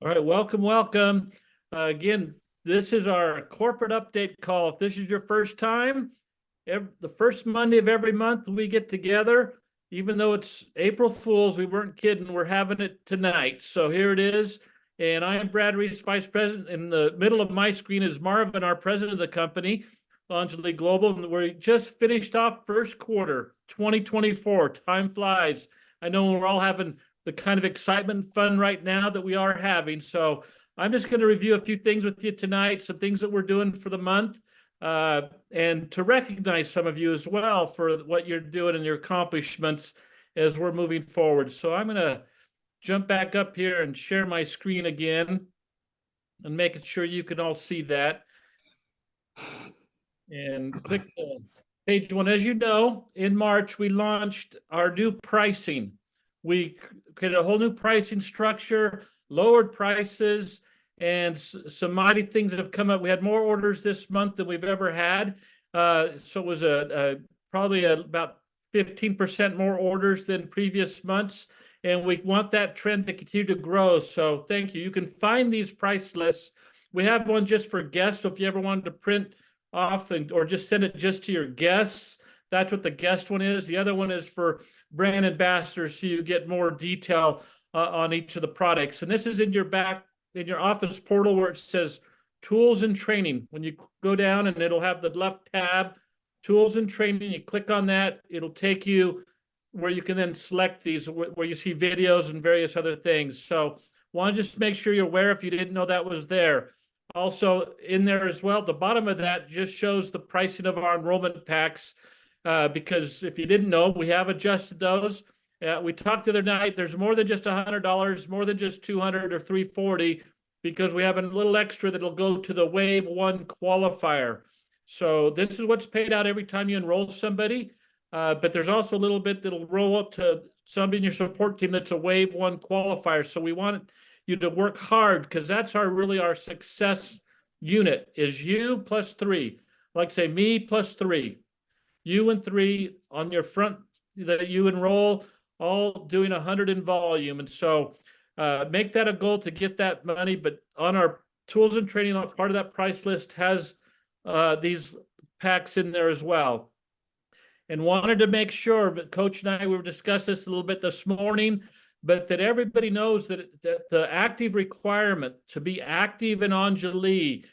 All right, welcome. Again, this is our corporate update call. If this is your first time, the first Monday of every month we get together. Even though it's April Fools, we weren't kidding. We're having it tonight. So here it is. And I am Brad Reese, Vice President. In the middle of my screen is Marv, our President of the company, Anjuli Global. And we just finished off first quarter 2024. Time flies. I know we're all having the kind of excitement and fun right now that we are having. So I'm just going to review a few things with you tonight, some things that we're doing for the month, and to recognize some of you as well for what you're doing and your accomplishments as we're moving forward. So I'm going to jump back up here and share my screen again and making sure you can all see that. And click page one. As you know, in March, we launched our new pricing. We created a whole new pricing structure, lowered prices, and some mighty things have come up. We had more orders this month than we've ever had. So it was probably about 15% more orders than previous months. And we want that trend to continue to grow. So thank you. You can find these price lists. We have one just for guests. So if you ever wanted to print off or just send it just to your guests, that's what the guest one is. The other one is for brand ambassadors, so you get more detail on each of the products. And this is in your office portal where it says tools and training. When you go down, and it'll have the left tab, tools and training, you click on that, it'll take you where you can then select these, where you see videos and various other things. So want to just make sure you're aware if you didn't know that was there. Also in there as well, the bottom of that just shows the pricing of our enrollment packs, because if you didn't know, we have adjusted those. We talked the other night, there's more than just $100, more than just $200 or $340, because we have a little extra that'll go to the Wave 1 qualifier. So this is what's paid out every time you enroll somebody, but there's also a little bit that'll roll up to somebody in your support team that's a Wave 1 qualifier. So we want you to work hard, because that's really our success unit is you plus 3. Like say me plus 3. You and 3 on your front that you enroll, all doing 100 in volume. And so make that a goal to get that money. But on our tools and training, part of that price list has these packs in there as well. And wanted to make sure, but Coach and I, we discussed this a little bit this morning, but that everybody knows that the active requirement to be active in Anjuli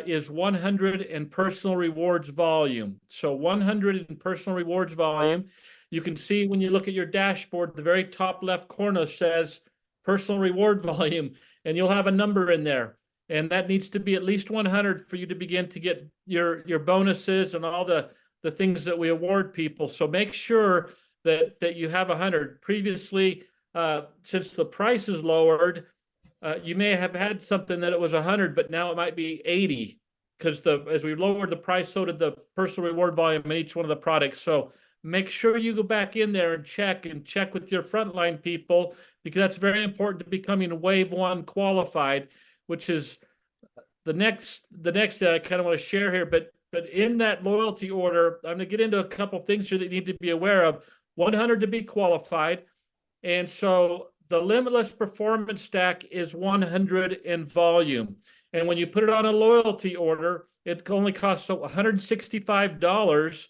is 100 in personal rewards volume. So 100 in personal rewards volume. You can see when you look at your dashboard, the very top left corner says personal reward volume, and you'll have a number in there. And that needs to be at least 100 for you to begin to get your bonuses and all the things that we award people. So make sure that you have 100. Previously, since the price is lowered, you may have had something that it was 100, but now it might be 80, because as we lowered the price, so did the personal reward volume in each one of the products. So make sure you go back in there and check with your frontline people, because that's very important to becoming Wave 1 qualified, which is the next that I kind of want to share here. But in that loyalty order, I'm going to get into a couple things here that you need to be aware of. 100 to be qualified. And so the limitless performance stack is 100 in volume. And when you put it on a loyalty order, it only costs $165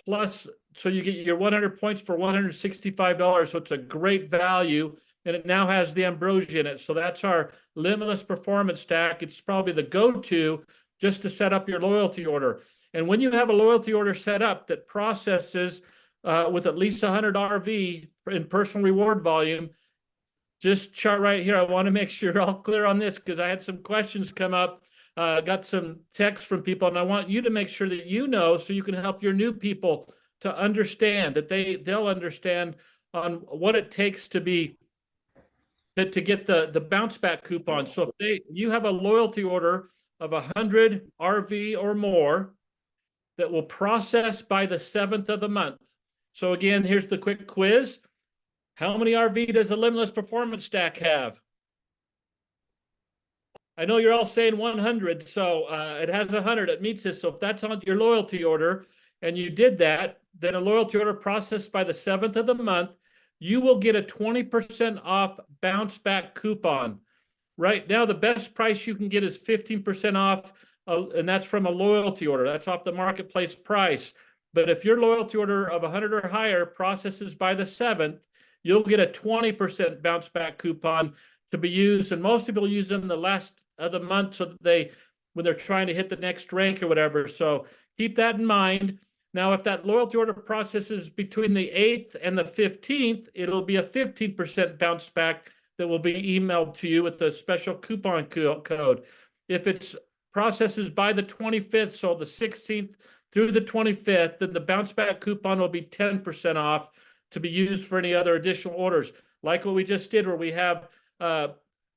plus, so you get your 100 points for $165. So it's a great value. And it now has the ambrosia in it. So that's our limitless performance stack. It's probably the go-to just to set up your loyalty order. And when you have a loyalty order set up that processes with at least 100 RV in personal reward volume, just chart right here. I want to make sure you're all clear on this, because I had some questions come up, got some texts from people, and I want you to make sure that you know, so you can help your new people to understand, that they'll understand on what it takes to get the bounce back coupon. So if you have a loyalty order of 100 RV or more that will process by the 7th of the month. So again, here's the quick quiz. How many RV does the limitless performance stack have? I know you're all saying 100, so it has 100. It meets this. So if that's on your loyalty order and you did that, then a loyalty order processed by the 7th of the month, you will get a 20% off bounce back coupon. Right now, the best price you can get is 15% off, and that's from a loyalty order. That's off the marketplace price. But if your loyalty order of 100 or higher processes by the 7th, you'll get a 20% bounce back coupon to be used. And most people use them the last of the month so that when they're trying to hit the next rank or whatever. So keep that in mind. Now, if that loyalty order processes between the 8th and the 15th, it'll be a 15% bounce back that will be emailed to you with a special coupon code. If it's processes by the 25th, so the 16th through the 25th, then the bounce back coupon will be 10% off to be used for any other additional orders, like what we just did, where we have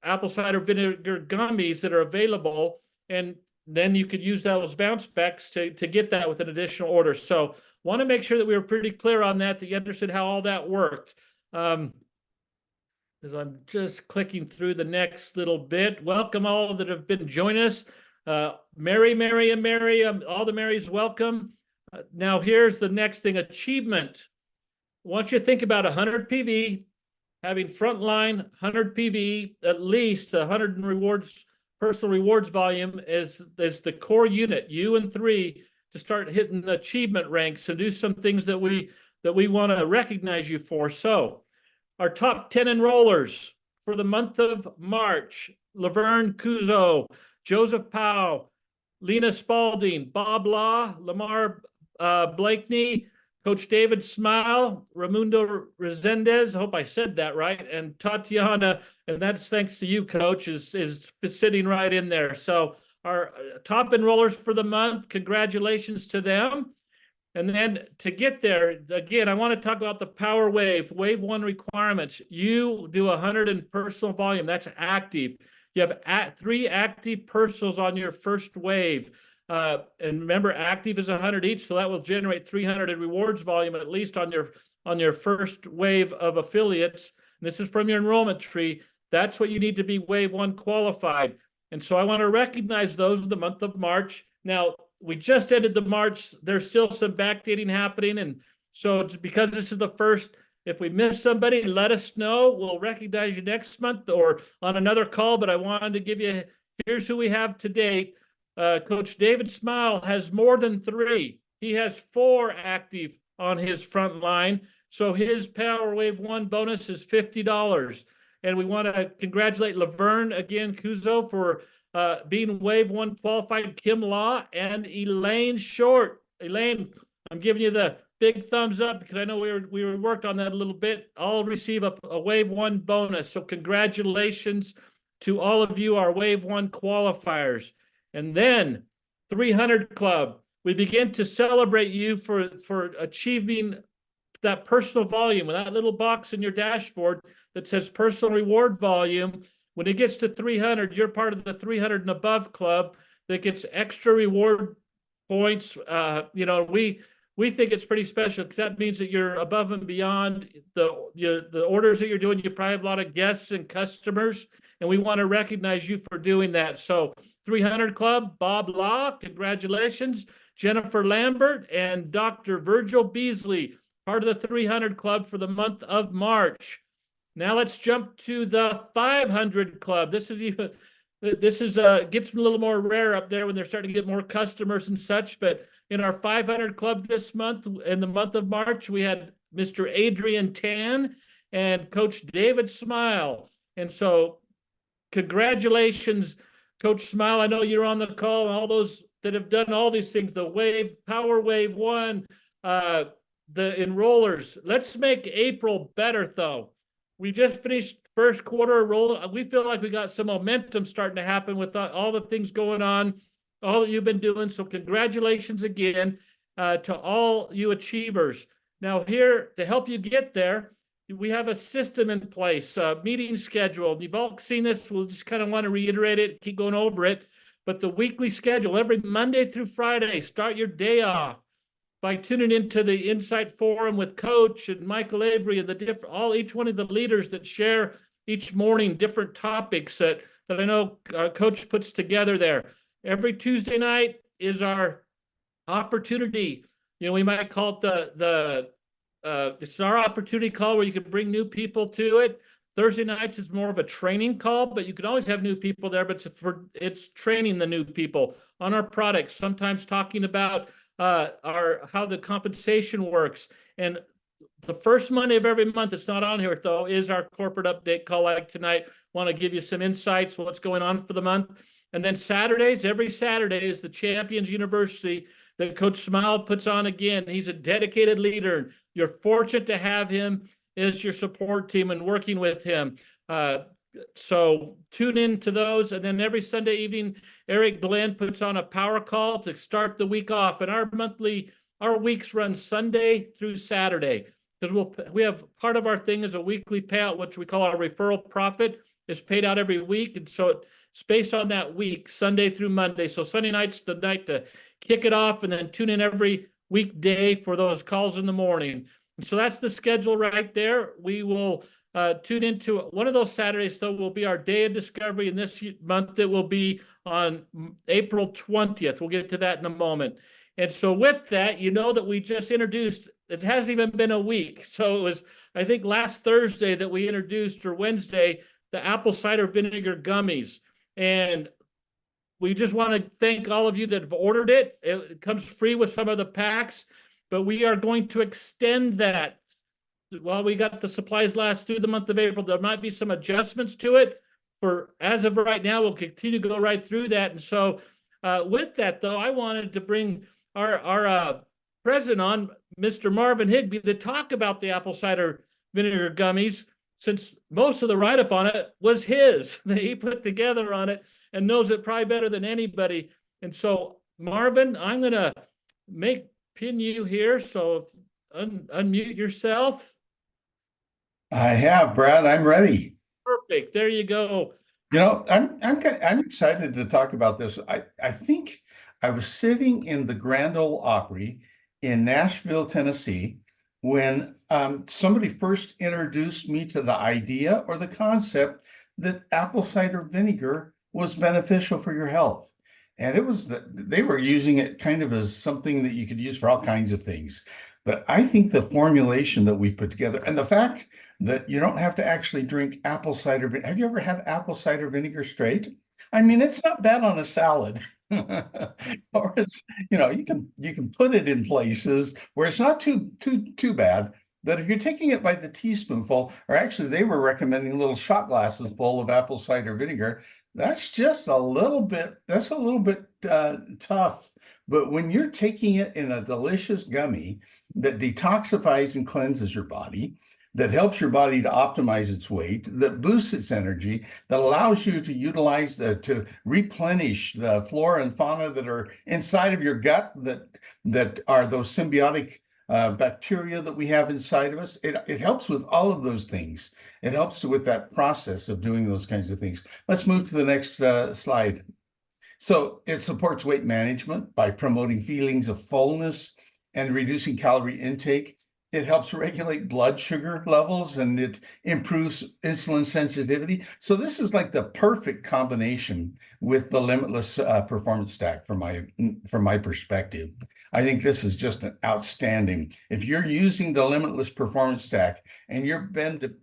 apple cider vinegar gummies that are available, and then you could use those bounce backs to get that with an additional order. So want to make sure that we were pretty clear on that you understood how all that worked. As I'm just clicking through the next little bit. Welcome all that have been joining us. Mary, all the Marys, welcome. Now here's the next thing, achievement. I want you to think about 100 PV, having frontline 100 PV, at least 100 in rewards, personal rewards volume is the core unit, you and 3, to start hitting the achievement ranks and do some things that we want to recognize you for. So our top 10 enrollers for the month of March: Laverne Kuzo, Joseph Powell, Lena Spalding, Bob Law, Lamar Blakeney, Coach David Smile, Raimundo Resendez, I hope I said that right, and Tatiana, and that's thanks to you, Coach, is sitting right in there. So our top enrollers for the month, congratulations to them. And then to get there, again, I want to talk about the Power Wave, Wave 1 requirements. You do 100 in personal volume. That's active. You have 3 active personals on your first wave. And remember, active is 100 each, so that will generate 300 in rewards volume, at least on your first wave of affiliates. And this is from your enrollment tree. That's what you need to be Wave 1 qualified. And so I want to recognize those in the month of March. Now, we just ended the March. There's still some backdating happening. And so it's because this is the first, if we miss somebody, let us know. We'll recognize you next month or on another call. But I wanted to give you, here's who we have to date. Coach David Smile has more than 3. He has 4 active on his front line. So his Power Wave 1 bonus is $50. And we want to congratulate Laverne again, Kuzo, for being Wave 1 qualified, Kim Law, and Elaine Short. Elaine, I'm giving you the big thumbs up because I know we worked on that a little bit. I'll receive a Wave 1 bonus. So congratulations to all of you, our Wave 1 qualifiers. And then 300 Club, we begin to celebrate you for achieving that personal volume with that little box in your dashboard that says personal reward volume. When it gets to 300, you're part of the 300 and above club that gets extra reward points. We think it's pretty special because that means that you're above and beyond the orders that you're doing. You probably have a lot of guests and customers, and we want to recognize you for doing that. So 300 Club, Bob Law, congratulations. Jennifer Lambert and Dr. Virgil Beasley, part of the 300 Club for the month of March. Now let's jump to the 500 Club. This is gets a little more rare up there when they're starting to get more customers and such. But in our 500 Club this month, in the month of March, we had Mr. Adrian Tan and Coach David Smile. And so congratulations, Coach Smile. I know you're on the call, and all those that have done all these things, the Power Wave 1, the enrollers. Let's make April better, though. We just finished first quarter roll. We feel like we got some momentum starting to happen with all the things going on, all that you've been doing. So congratulations again to all you achievers. Now here, to help you get there, we have a system in place, meeting schedule. You've all seen this. We'll just kind of want to reiterate it, keep going over it. But the weekly schedule, every Monday through Friday, start your day off by tuning into the Insight Forum with Coach and Michael Avery and each one of the leaders that share each morning different topics that I know Coach puts together there. Every Tuesday night is our opportunity. We might call it it's our opportunity call where you can bring new people to it. Thursday nights is more of a training call, but you can always have new people there. But it's training the new people on our products. Sometimes talking about how the compensation works. And the first Monday of every month, it's not on here though, is our corporate update call like tonight. Want to give you some insights, what's going on for the month. And then Saturdays, every Saturday is the Champions University that Coach Smile puts on again. He's a dedicated leader. You're fortunate to have him as your support team and working with him. So tune in to those. And then every Sunday evening, Eric Glenn puts on a power call to start the week off. And our weeks run Sunday through Saturday. Because we have part of our thing is a weekly payout, which we call our referral profit. It's paid out every week. And so it's based on that week, Sunday through Monday. So Sunday night's the night to kick it off, and then tune in every weekday for those calls in the morning. And so that's the schedule right there. We will tune into one of those Saturdays, though, will be our Day of Discovery. And this month, it will be on April 20th. We'll get to that in a moment. And so with that, you know that we just introduced, it hasn't even been a week. So it was, I think, last Thursday that we introduced, or Wednesday, the apple cider vinegar gummies. And we just want to thank all of you that have ordered it. It comes free with some of the packs, but we are going to extend that. While we got the supplies last through the month of April, there might be some adjustments to it. For as of right now, we'll continue to go right through that. And so with that, though, I wanted to bring our president on, Mr. Marvin Higbee, to talk about the apple cider vinegar gummies, since most of the write-up on it was his, that he put together on it and knows it probably better than anybody. And so, Marvin, I'm going to pin you here. So unmute yourself. I have, Brad. I'm ready. Perfect. There you go. You know, I'm excited to talk about this. I think I was sitting in the Grand Ole Opry in Nashville, Tennessee, when somebody first introduced me to the idea or the concept that apple cider vinegar was beneficial for your health. And it was that they were using it kind of as something that you could use for all kinds of things. But I think the formulation that we put together, and the fact that you don't have to actually drink apple cider. Have you ever had apple cider vinegar straight? I mean, it's not bad on a salad. Or it's, you can put it in places where it's not too bad. But if you're taking it by the teaspoonful, or actually they were recommending little shot glasses full of apple cider vinegar, that's just a little bit tough. But when you're taking it in a delicious gummy that detoxifies and cleanses your body, that helps your body to optimize its weight, that boosts its energy, that allows you to utilize to replenish the flora and fauna that are inside of your gut, that are those symbiotic bacteria that we have inside of us. It helps with all of those things. It helps with that process of doing those kinds of things. Let's move to the next slide. So it supports weight management by promoting feelings of fullness and reducing calorie intake. It helps regulate blood sugar levels, and it improves insulin sensitivity. So this is like the perfect combination with the Limitless Performance Stack from my perspective. I think this is just an outstanding. If you're using the Limitless Performance Stack and you're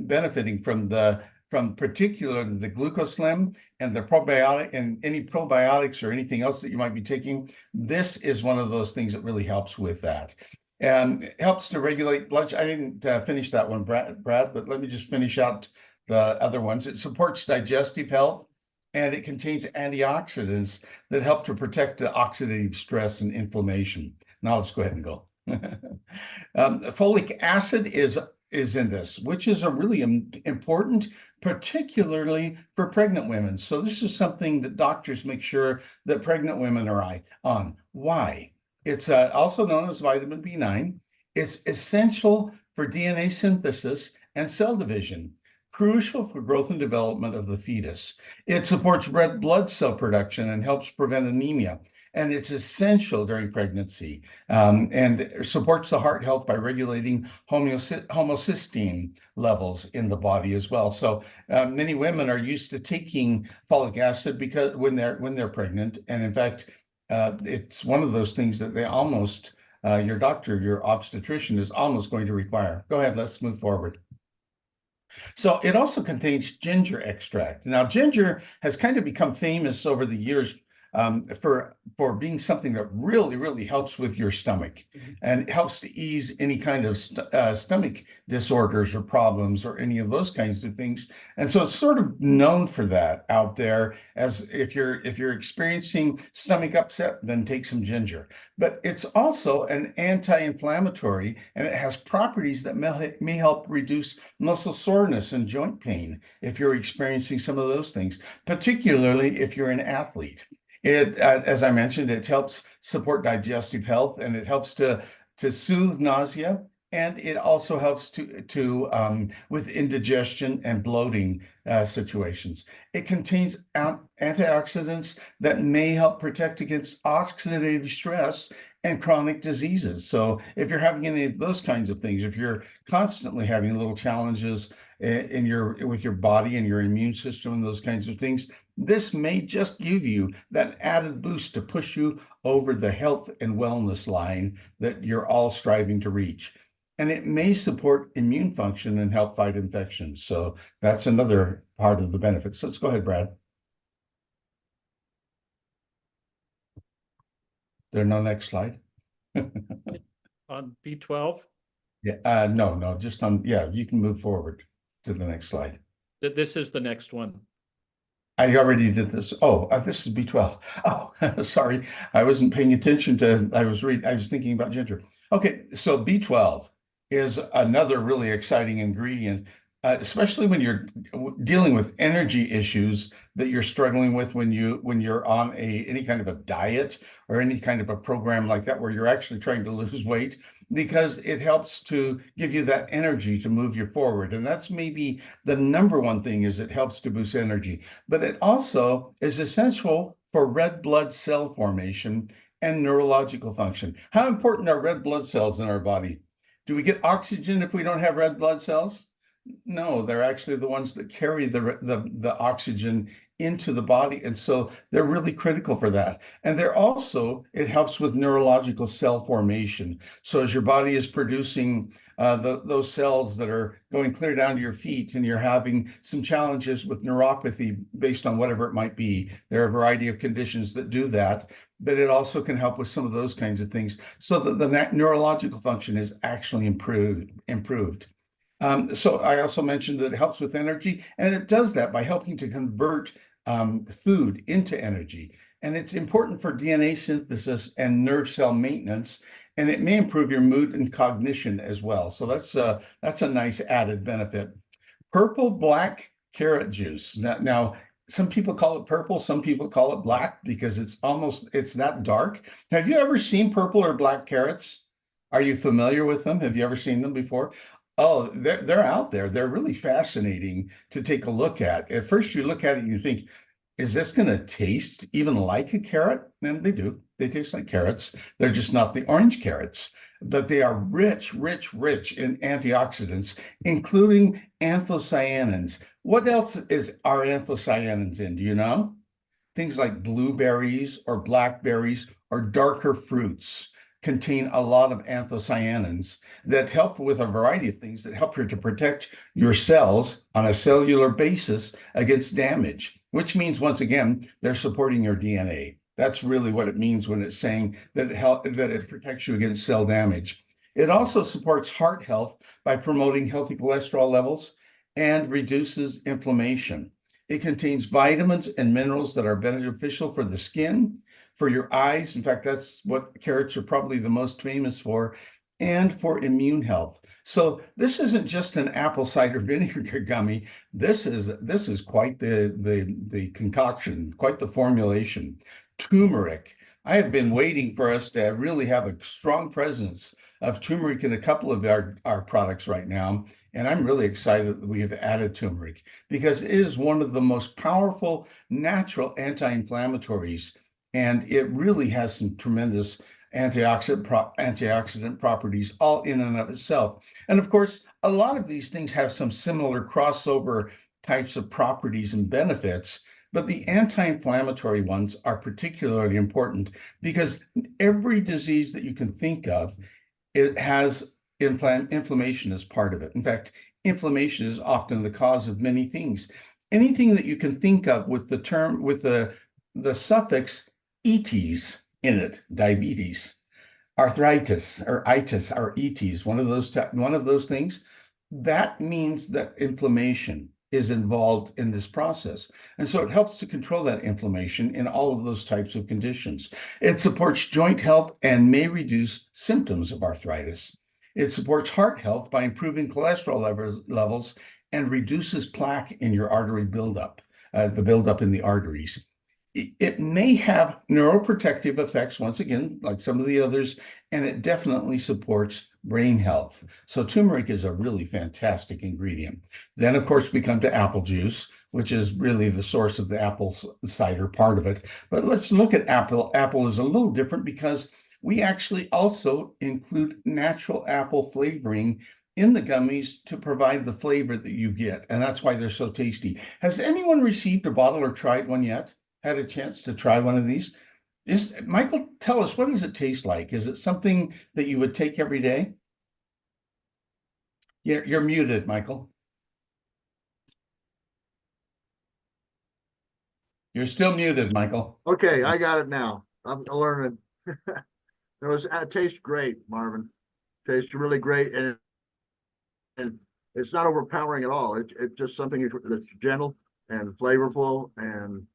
benefiting from particularly the glucoslim and the probiotic and any probiotics or anything else that you might be taking, this is one of those things that really helps with that. And it helps to regulate blood. I didn't finish that one, Brad, but let me just finish out the other ones. It supports digestive health, and it contains antioxidants that help to protect the oxidative stress and inflammation. Now let's go ahead and go. Folic acid is in this, which is a really important, particularly for pregnant women. So this is something that doctors make sure that pregnant women are on. Why? It's also known as vitamin B9. It's essential for DNA synthesis and cell division, crucial for growth and development of the fetus. It supports red blood cell production and helps prevent anemia. And it's essential during pregnancy, and supports the heart health by regulating homocysteine levels in the body as well. So many women are used to taking folic acid because when they're pregnant, and in fact, it's one of those things that they almost, your doctor, your obstetrician is almost going to require. Go ahead, let's move forward. So it also contains ginger extract. Now, ginger has kind of become famous over the years for being something that really helps with your stomach and helps to ease any kind of stomach disorders or problems or any of those kinds of things. And so it's sort of known for that out there. As if you're experiencing stomach upset, then take some ginger. But it's also an anti-inflammatory, and it has properties that may help reduce muscle soreness and joint pain if you're experiencing some of those things, particularly if you're an athlete. It, as I mentioned, it helps support digestive health, and it helps to soothe nausea, and it also helps to with indigestion and bloating situations. It contains antioxidants that may help protect against oxidative stress and chronic diseases. So if you're having any of those kinds of things, if you're constantly having little challenges with your body and your immune system and those kinds of things, this may just give you that added boost to push you over the health and wellness line that you're all striving to reach. And it may support immune function and help fight infections. So that's another part of the benefits. Let's go ahead, Brad. There's no next slide. On B12? Yeah, no, just on, yeah, you can move forward to the next slide. This is the next one. I already did this. Oh, this is B12. Oh, sorry. I wasn't paying attention to, I was thinking about ginger. Okay, so B12 is another really exciting ingredient, especially when you're dealing with energy issues that you're struggling with when you're on any kind of a diet or any kind of a program like that where you're actually trying to lose weight, because it helps to give you that energy to move you forward. And that's maybe the number one thing, is it helps to boost energy. But it also is essential for red blood cell formation and neurological function. How important are red blood cells in our body? Do we get oxygen if we don't have red blood cells? No, they're actually the ones that carry the oxygen into the body. And so they're really critical for that. And it helps with neurological cell formation. So as your body is producing those cells that are going clear down to your feet, and you're having some challenges with neuropathy based on whatever it might be, there are a variety of conditions that do that, but it also can help with some of those kinds of things, so that the neurological function is actually improved. So I also mentioned that it helps with energy, and it does that by helping to convert food into energy. And it's important for DNA synthesis and nerve cell maintenance, and it may improve your mood and cognition as well. So that's a nice added benefit. Purple black carrot juice. Now some people call it purple, some people call it black, because it's that dark. Have you ever seen purple or black carrots? Are you familiar with them? Have you ever seen them before? Oh, they're out there. They're really fascinating to take a look at. At first you look at it and you think, is this going to taste even like a carrot? And they do. They taste like carrots. They're just not the orange carrots, but they are rich in antioxidants, including anthocyanins. What else are anthocyanins in? Do you know? Things like blueberries or blackberries or darker fruits contain a lot of anthocyanins that help with a variety of things, that help you to protect your cells on a cellular basis against damage, which means, once again, they're supporting your DNA. That's really what it means when it's saying that it protects you against cell damage. It also supports heart health by promoting healthy cholesterol levels and reduces inflammation. It contains vitamins and minerals that are beneficial for the skin, for your eyes. In fact, that's what carrots are probably the most famous for, and for immune health. So this isn't just an apple cider vinegar gummy. This is quite the concoction, quite the formulation. Turmeric. I have been waiting for us to really have a strong presence of turmeric in a couple of our products right now. And I'm really excited that we have added turmeric, because it is one of the most powerful natural anti-inflammatories. And it really has some tremendous antioxidant properties all in and of itself. And of course, a lot of these things have some similar crossover types of properties and benefits, but the anti-inflammatory ones are particularly important, because every disease that you can think of, it has inflammation as part of it. In fact, inflammation is often the cause of many things. Anything that you can think of with the term, with the suffix etes in it, diabetes, arthritis or itis or etes, one of those things, that means that inflammation is involved in this process. And so it helps to control that inflammation in all of those types of conditions. It supports joint health and may reduce symptoms of arthritis. It supports heart health by improving cholesterol levels and reduces plaque in your artery buildup, the buildup in the arteries. It may have neuroprotective effects, once again, like some of the others, and it definitely supports brain health. So turmeric is a really fantastic ingredient. Then, of course, we come to apple juice, which is really the source of the apple cider part of it. But let's look at apple. Apple is a little different because we actually also include natural apple flavoring in the gummies to provide the flavor that you get. And that's why they're so tasty. Has anyone received a bottle or tried one yet? Had a chance to try one of these? Michael, tell us, what does it taste like? Is it something that you would take every day? You're muted, Michael. You're still muted, Michael. Okay, I got it now. I'm learning. It tastes great, Marvin. Tastes really great, and it's not overpowering at all. It's just something that's gentle and flavorful, and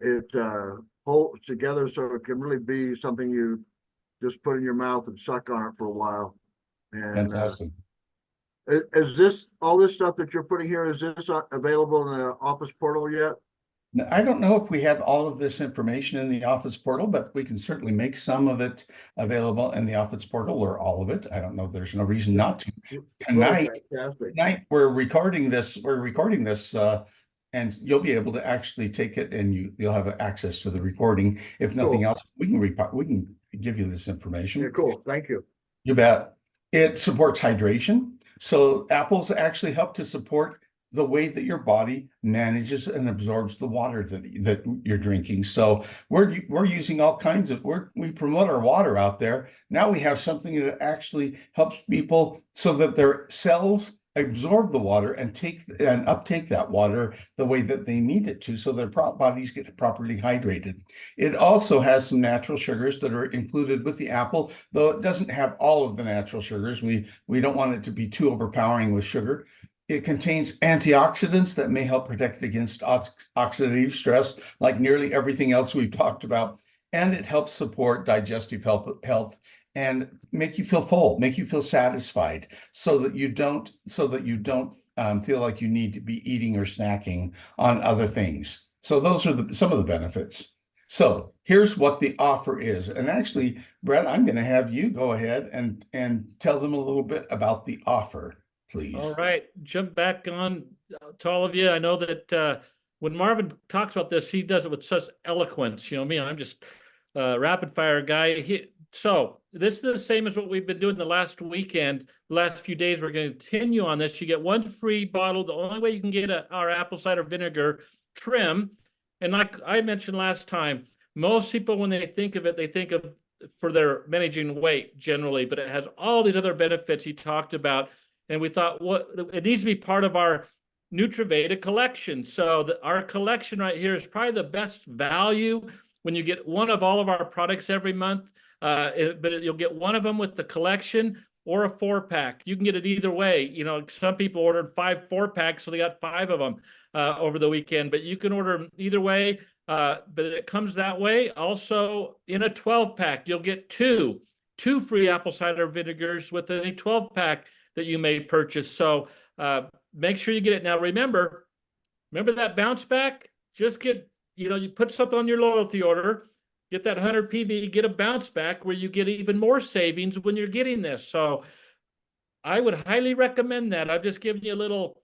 it holds together so it can really be something you just put in your mouth and suck on it for a while. And Fantastic. is this all this stuff that you're putting here? Is this available in the office portal yet? Now, I don't know if we have all of this information in the office portal, but we can certainly make some of it available in the office portal, or all of it. I don't know. There's no reason not to. Tonight we're recording this. And you'll be able to actually take it, and you'll have access to the recording. If nothing else, we can give you this information. Yeah, cool. Thank you. You bet. It supports hydration. So apples actually help to support the way that your body manages and absorbs the water that you're drinking. So we're using all kinds of, we promote our water out there. Now we have something that actually helps people so that their cells absorb the water and uptake that water the way that they need it to, so their bodies get properly hydrated. It also has some natural sugars that are included with the apple, though it doesn't have all of the natural sugars. We don't want it to be too overpowering with sugar. It contains antioxidants that may help protect against oxidative stress, like nearly everything else we've talked about. And it helps support digestive health and make you feel full, make you feel satisfied, so that you don't feel like you need to be eating or snacking on other things. So those are some of the benefits. So here's what the offer is. And actually, Brett, I'm going to have you go ahead and tell them a little bit about the offer, please. All right, jump back on to all of you. I know that when Marvin talks about this, he does it with such eloquence. You know me, I'm just a rapid fire guy. So this is the same as what we've been doing the last weekend, the last few days. We're going to continue on this. You get one free bottle. The only way you can get our apple cider vinegar trim. And like I mentioned last time, most people, when they think of it, they think of for their managing weight generally, but it has all these other benefits he talked about. And we thought, it needs to be part of our NutriVeda collection. So our collection right here is probably the best value when you get one of all of our products every month. But you'll get one of them with the collection or a 4-pack. You can get it either way. You know, some people ordered 5 4-packs, so they got 5 of them over the weekend. But you can order them either way. But it comes that way. Also, in a 12-pack, you'll get two free apple cider vinegars with any 12-pack that you may purchase. So make sure you get it. Now, remember that bounce back? Just get, you put something on your loyalty order. Get that 100 PV, get a bounce back where you get even more savings when you're getting this. So I would highly recommend that. I've just given you a little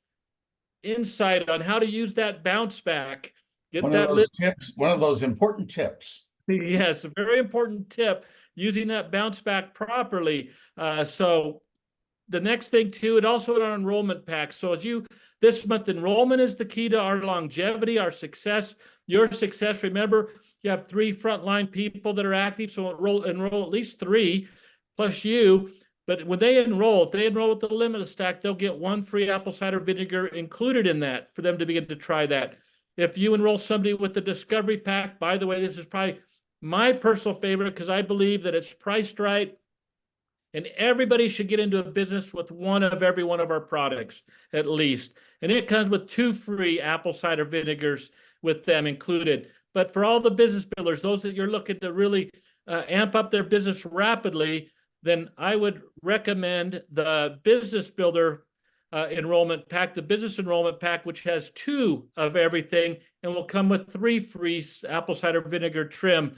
insight on how to use that bounce back. One of those important tips. Yes, a very important tip, using that bounce back properly. So the next thing too, it also in our enrollment pack. So this month, enrollment is the key to our longevity, our success, your success. Remember, you have 3 frontline people that are active, so enroll at least 3 plus you. But when they enroll, if they enroll with the limited stack, they'll get 1 free apple cider vinegar included in that for them to begin to try that. If you enroll somebody with the discovery pack, by the way, this is probably my personal favorite because I believe that it's priced right. And everybody should get into a business with one of every one of our products, at least. And it comes with 2 free apple cider vinegars with them included. But for all the business builders, those that you're looking to really amp up their business rapidly, then I would recommend the business builder enrollment pack, the business enrollment pack, which has 2 of everything and will come with 3 free apple cider vinegar trim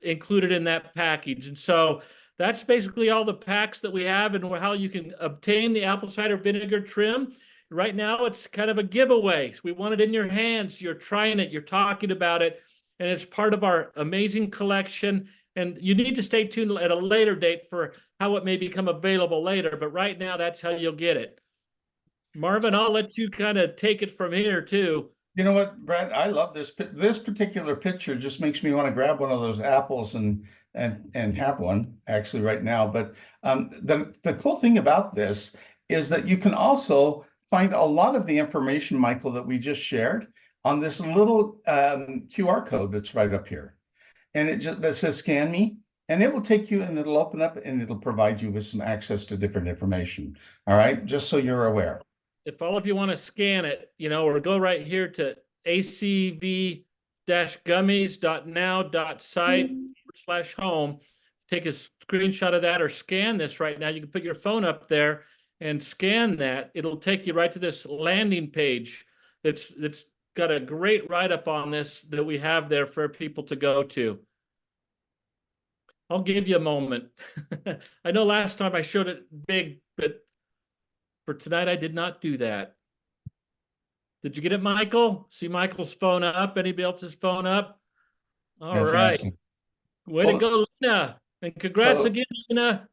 included in that package. And so that's basically all the packs that we have and how you can obtain the apple cider vinegar trim. Right now, it's kind of a giveaway. So we want it in your hands. You're trying it, you're talking about it, and it's part of our amazing collection. And you need to stay tuned at a later date for how it may become available later. But right now, that's how you'll get it. Marvin, I'll let you kind of take it from here too. You know what, Brad? I love this. This particular picture just makes me want to grab one of those apples and have one actually right now. But the cool thing about this is that you can also find a lot of the information, Michael, that we just shared on this little QR code that's right up here. And it just that says scan me, and it will take you and it'll open up and it'll provide you with some access to different information. All right, just so you're aware. If all of you want to scan it, or go right here to acv-gummies.now.site/home, take a screenshot of that or scan this right now. You can put your phone up there and scan that. It'll take you right to this landing page that's got a great write-up on this that we have there for people to go to. I'll give you a moment. I know last time I showed it big, but for tonight, I did not do that. Did you get it, Michael? See Michael's phone up? Anybody else's phone up? All right. Fantastic. Way to go, Lena. And congrats again, Lena.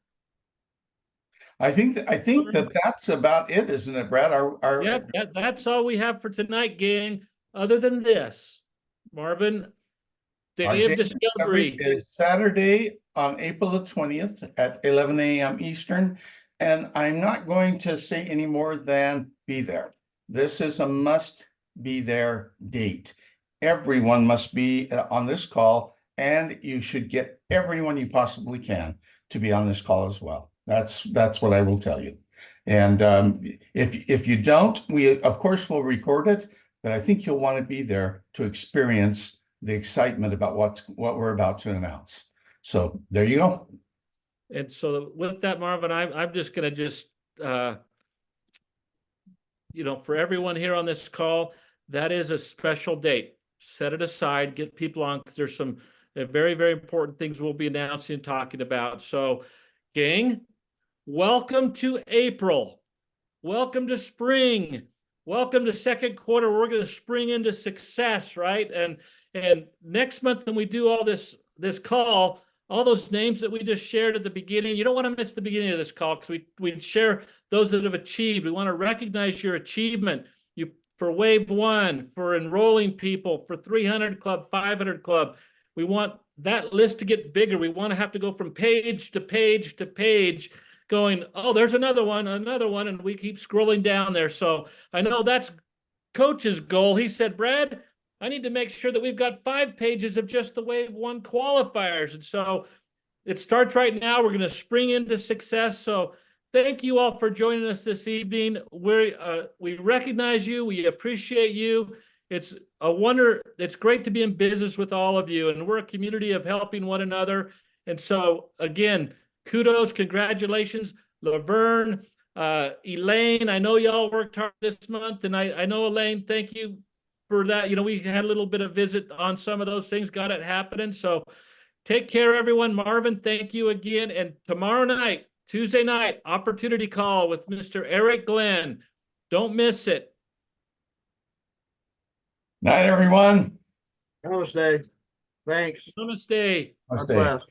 I think that that's about it, isn't it, Brad? Yep, that's all we have for tonight, gang. Other than this, Marvin, Day of Discovery is Saturday on April the 20th at 11 a.m. Eastern. And I'm not going to say any more than be there. This is a must be there date. Everyone must be on this call, and you should get everyone you possibly can to be on this call as well. That's what I will tell you. And if you don't, we of course will record it, but I think you'll want to be there to experience the excitement about what we're about to announce. So there you go. And so with that, Marvin, I'm just going to for everyone here on this call, that is a special date. Set it aside, get people on, because there's some very, very important things we'll be announcing and talking about. So, gang, welcome to April. Welcome to spring. Welcome to second quarter. We're going to spring into success, right? And next month when we do all this call, all those names that we just shared at the beginning, you don't want to miss the beginning of this call because we share those that have achieved. We want to recognize your achievement. For Wave 1, for enrolling people, for 300 Club, 500 Club. We want that list to get bigger. We want to have to go from page to page to page going, oh, there's another one, and we keep scrolling down there. So I know that's Coach's goal. He said, Brad, I need to make sure that we've got 5 pages of just the Wave 1 qualifiers. And so it starts right now. We're going to spring into success. So thank you all for joining us this evening. We recognize you. We appreciate you. It's a wonder. It's great to be in business with all of you. And we're a community of helping one another. And so, again, kudos, congratulations, Laverne, Elaine. I know y'all worked hard this month. And I know, Elaine, thank you for that. We had a little bit of visit on some of those things, got it happening. So take care, everyone. Marvin, thank you again. And tomorrow night, Tuesday night, opportunity call with Mr. Eric Glenn. Don't miss it. Night, everyone. Namaste. Thanks. Namaste. God bless.